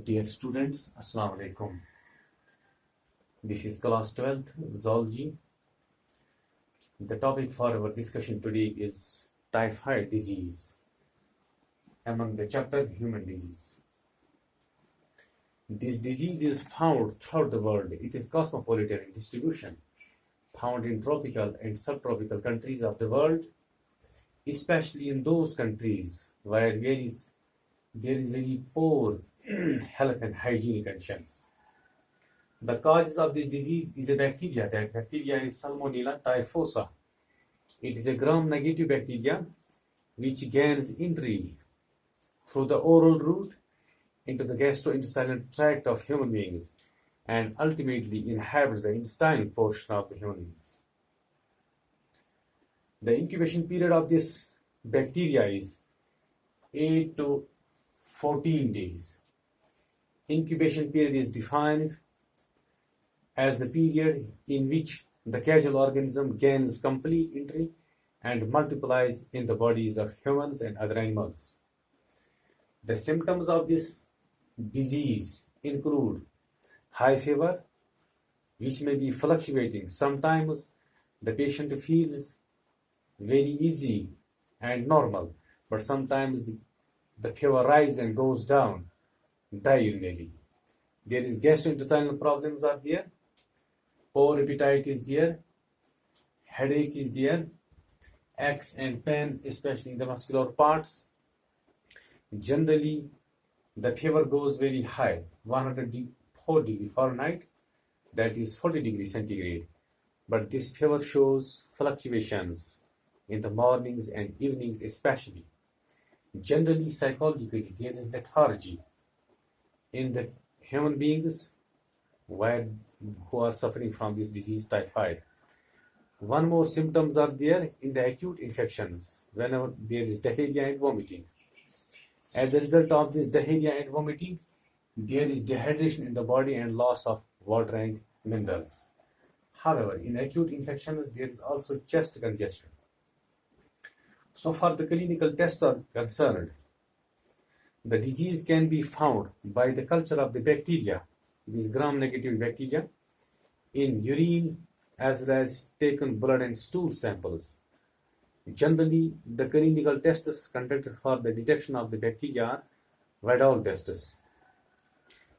Dear students, Assalamu alaikum. This is class 12th zoology. The topic for our discussion today is typhoid disease among the chapter human disease. This disease is found throughout the world. It is cosmopolitan in distribution, found in tropical and subtropical countries of the world, especially in those countries where there is very poor health and hygiene conditions. The causes of this disease is a bacteria. That bacteria is Salmonella typhosa. It is a gram-negative bacteria which gains entry through the oral route into the gastrointestinal tract of human beings and ultimately inhabits the intestinal portion of the human beings. The incubation period of this bacteria is 8 to 14 days. Incubation period is defined as the period in which the casual organism gains complete entry and multiplies in the bodies of humans and other animals. The symptoms of this disease include high fever, which may be fluctuating. Sometimes the patient feels very easy and normal, but sometimes the fever rises and goes down diurnally. There is gastrointestinal problems are there, poor appetite is there, headache is there, aches and pains, especially in the muscular parts. Generally, the fever goes very high, 104 degrees Fahrenheit, that is 40 degrees centigrade. But this fever shows fluctuations in the mornings and evenings especially. Generally, psychologically, there is lethargy in the human beings who are suffering from this disease, typhoid. One more symptoms are there in the acute infections whenever there is diarrhea and vomiting. As a result of this diarrhea and vomiting, there is dehydration in the body and loss of water and minerals. However, in acute infections, there is also chest congestion. So far the clinical tests are concerned, the disease can be found by the culture of the bacteria, these gram-negative bacteria, in urine as well as taken blood and stool samples. Generally, the clinical tests conducted for the detection of the bacteria are Vidal tests.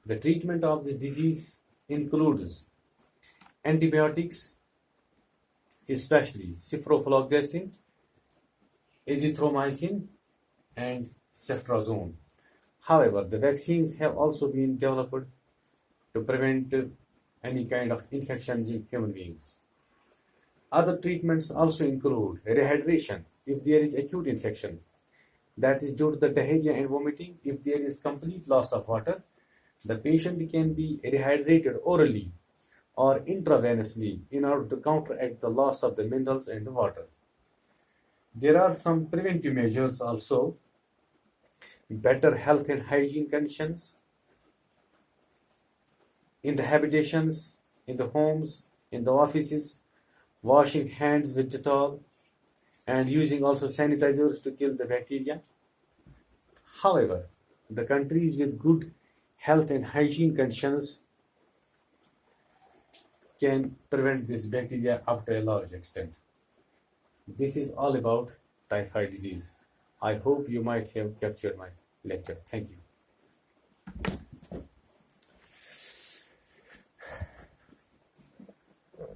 The treatment of this disease includes antibiotics, especially ciprofloxacin, azithromycin, and ceftriaxone. However, the vaccines have also been developed to prevent any kind of infections in human beings. Other treatments also include rehydration if there is acute infection, that is due to the diarrhea and vomiting. If there is complete loss of water, the patient can be rehydrated orally or intravenously in order to counteract the loss of the minerals and the water. There are some preventive measures also: better health and hygiene conditions in the habitations, in the homes, in the offices, washing hands with Dettol, and using also sanitizers to kill the bacteria. However, the countries with good health and hygiene conditions can prevent this bacteria up to a large extent. This is all about typhoid disease. I hope you might have captured my lecture. Thank you.